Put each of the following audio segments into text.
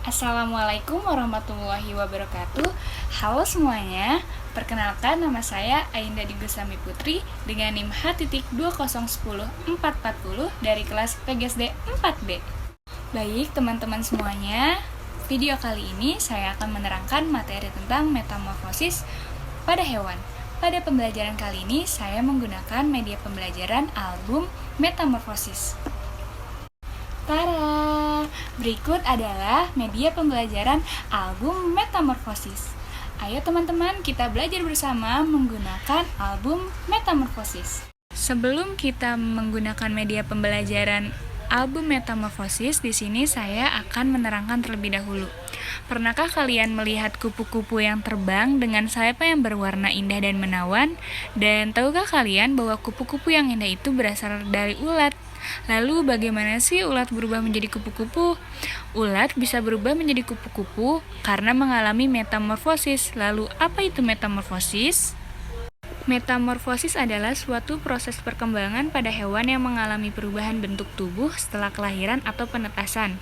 Assalamualaikum warahmatullahi wabarakatuh. Halo semuanya, perkenalkan nama saya Ainda Digusami Putri dengan NIM H.2010440 dari kelas PGSD 4B. Baik teman-teman semuanya, video kali ini saya akan menerangkan materi tentang metamorfosis pada hewan. Pada pembelajaran kali ini, saya menggunakan media pembelajaran album Metamorfosis. Tara, berikut adalah media pembelajaran album Metamorfosis. Ayo teman-teman, kita belajar bersama menggunakan album Metamorfosis. Sebelum kita menggunakan media pembelajaran album Metamorfosis, di sini saya akan menerangkan terlebih dahulu. Pernahkah kalian melihat kupu-kupu yang terbang dengan sayap yang berwarna indah dan menawan? Dan tahukah kalian bahwa kupu-kupu yang indah itu berasal dari ulat? Lalu bagaimana sih ulat berubah menjadi kupu-kupu? Ulat bisa berubah menjadi kupu-kupu karena mengalami metamorfosis. Lalu apa itu metamorfosis? Metamorfosis adalah suatu proses perkembangan pada hewan yang mengalami perubahan bentuk tubuh setelah kelahiran atau penetasan.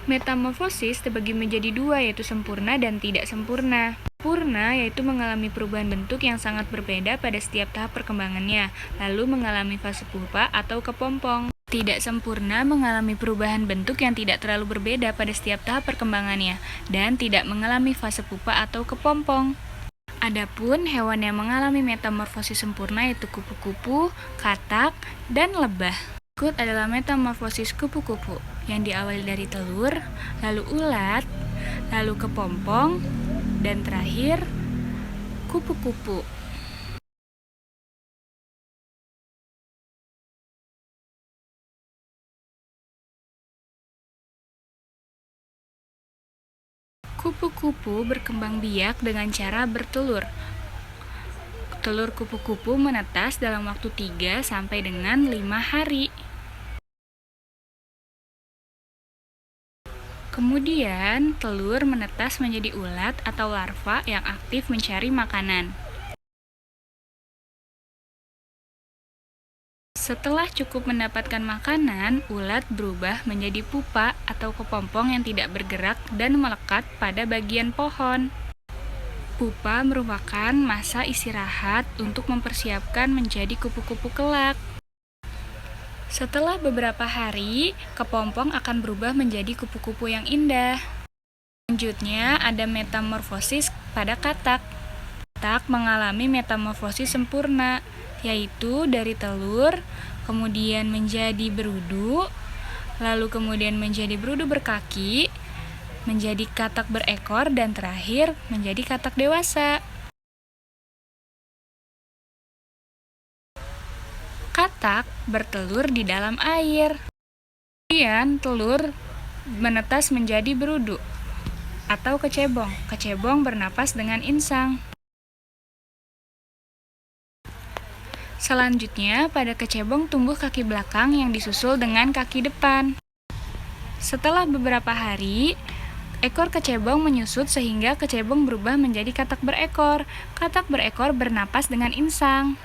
Metamorfosis terbagi menjadi dua, yaitu sempurna dan tidak sempurna. Sempurna yaitu mengalami perubahan bentuk yang sangat berbeda pada setiap tahap perkembangannya, lalu mengalami fase pupa atau kepompong. Tidak sempurna mengalami perubahan bentuk yang tidak terlalu berbeda pada setiap tahap perkembangannya, dan tidak mengalami fase pupa atau kepompong. Adapun hewan yang mengalami metamorfosis sempurna yaitu kupu-kupu, katak, dan lebah. Berikut adalah metamorfosis kupu-kupu yang diawali dari telur, lalu ulat, lalu kepompong, dan terakhir kupu-kupu. Kupu-kupu berkembang biak dengan cara bertelur. Telur kupu-kupu menetas dalam waktu 3 sampai dengan 5 hari. Kemudian, telur menetas menjadi ulat atau larva yang aktif mencari makanan. Setelah cukup mendapatkan makanan, ulat berubah menjadi pupa atau kepompong yang tidak bergerak dan melekat pada bagian pohon. Pupa merupakan masa istirahat untuk mempersiapkan menjadi kupu-kupu kelak. Setelah beberapa hari, kepompong akan berubah menjadi kupu-kupu yang indah. Selanjutnya ada metamorfosis pada katak. Katak mengalami metamorfosis sempurna, yaitu dari telur, kemudian menjadi berudu, lalu kemudian menjadi berudu berkaki, menjadi katak berekor, dan terakhir menjadi katak dewasa. Katak bertelur di dalam air. Kemudian telur menetas menjadi berudu atau kecebong. Kecebong bernapas dengan insang. Selanjutnya, pada kecebong tumbuh kaki belakang yang disusul dengan kaki depan. Setelah beberapa hari, ekor kecebong menyusut sehingga kecebong berubah menjadi katak berekor. Katak berekor bernapas dengan insang.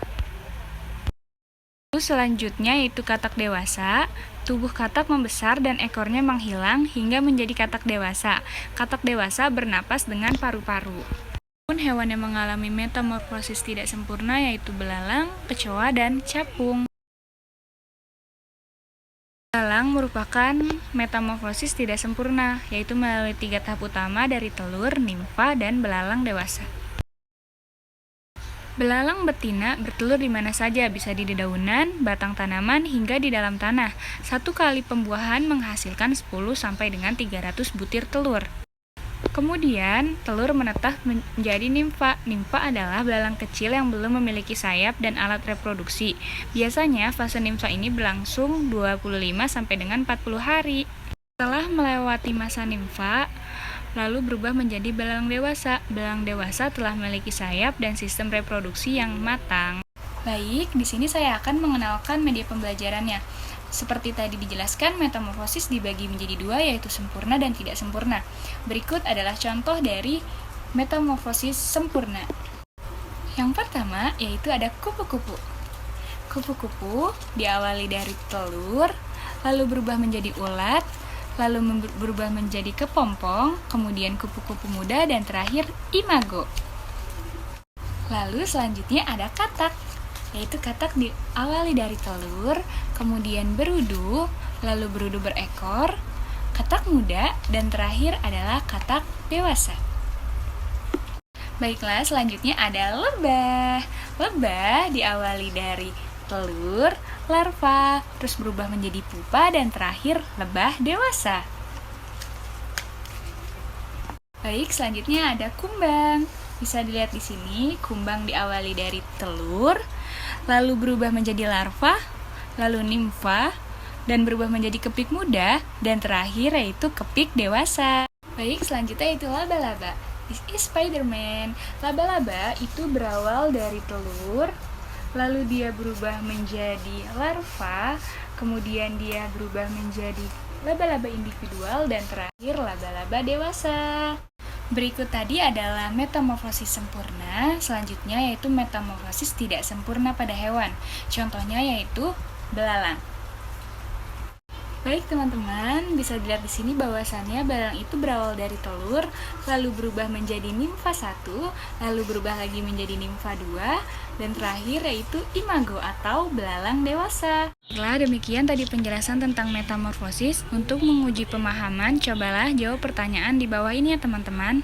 Selanjutnya yaitu katak dewasa. Tubuh katak membesar dan ekornya menghilang hingga menjadi katak dewasa. Katak dewasa bernapas dengan paru-paru. Hewan yang mengalami metamorfosis tidak sempurna yaitu belalang, kecoa, dan capung. Belalang merupakan metamorfosis tidak sempurna, yaitu melalui 3 tahap utama dari telur, nimfa, dan belalang dewasa. Belalang betina bertelur di mana saja, bisa di dedaunan, batang tanaman, hingga di dalam tanah. Satu kali pembuahan menghasilkan 10 sampai dengan 300 butir telur. Kemudian, telur menetas menjadi nimfa. Nimfa adalah belalang kecil yang belum memiliki sayap dan alat reproduksi. Biasanya, fase nimfa ini berlangsung 25 sampai dengan 40 hari. Setelah melewati masa nimfa, lalu berubah menjadi belalang dewasa. Belalang dewasa telah memiliki sayap dan sistem reproduksi yang matang. Baik, di sini saya akan mengenalkan media pembelajarannya. Seperti tadi dijelaskan, metamorfosis dibagi menjadi 2, yaitu sempurna dan tidak sempurna. Berikut adalah contoh dari metamorfosis sempurna. Yang pertama, yaitu ada kupu-kupu. Kupu-kupu diawali dari telur, lalu berubah menjadi ulat, lalu berubah menjadi kepompong, kemudian kupu-kupu muda, dan terakhir imago. Lalu selanjutnya ada katak, yaitu katak diawali dari telur, kemudian berudu, lalu berudu berekor, katak muda, dan terakhir adalah katak dewasa. Baiklah, selanjutnya ada lebah. Lebah diawali dari telur, larva, terus berubah menjadi pupa, dan terakhir lebah dewasa. Baik, selanjutnya ada kumbang. Bisa dilihat di sini, kumbang diawali dari telur, lalu berubah menjadi larva, lalu nimfa, dan berubah menjadi kepik muda, dan terakhir yaitu kepik dewasa. Baik, selanjutnya itu laba-laba. This is Spider-Man. Laba-laba itu berawal dari telur, lalu dia berubah menjadi larva, kemudian dia berubah menjadi laba-laba individual, dan terakhir laba-laba dewasa. Berikut tadi adalah metamorfosis sempurna, selanjutnya yaitu metamorfosis tidak sempurna pada hewan. Contohnya yaitu belalang. Baik teman-teman, bisa dilihat di sini bahwasannya belalang itu berawal dari telur, lalu berubah menjadi nimfa 1, lalu berubah lagi menjadi nimfa 2, dan terakhir yaitu imago atau belalang dewasa. Setelah demikian tadi penjelasan tentang metamorfosis. Untuk menguji pemahaman, cobalah jawab pertanyaan di bawah ini ya teman-teman.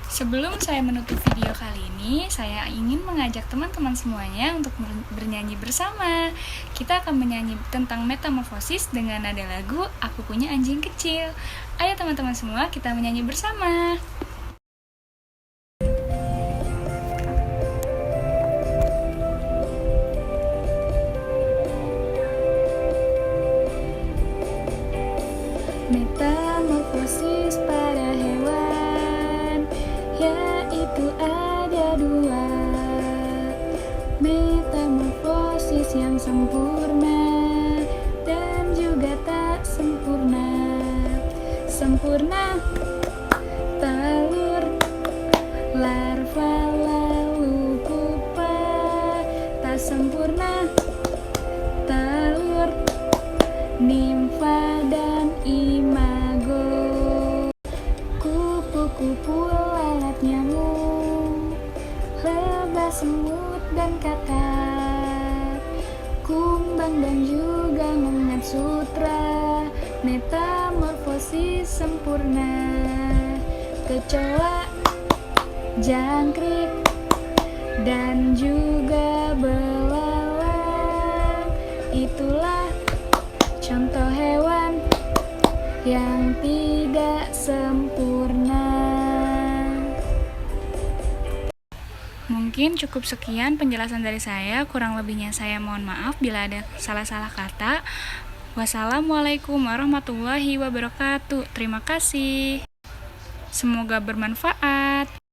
Sebelum saya menutup video kali ini, saya ingin mengajak teman-teman semuanya untuk bernyanyi bersama. Kita akan menyanyi tentang metamorfosis dengan nada lagu Aku Punya Anjing Kecil. Ayo teman-teman semua, kita menyanyi bersama. Metamorfosis pada hewan, yaitu ada 2. Metamorfosis yang sempurna dan juga tak sempurna. Sempurna telur, larva, lalu pupa. Tak sempurna telur, nimfa, dan imago. Kupu-kupu, lalat, nyamuk, lebah, semut, dan katak, kumbang, dan juga monyet sutra. Metamorfosis sempurna. Kecoa, jangkrik, dan juga belalang. Itulah contoh hewan yang tidak sempurna. Mungkin cukup sekian penjelasan dari saya, kurang lebihnya saya mohon maaf bila ada salah-salah kata. Wassalamualaikum warahmatullahi wabarakatuh. Terima kasih. Semoga bermanfaat.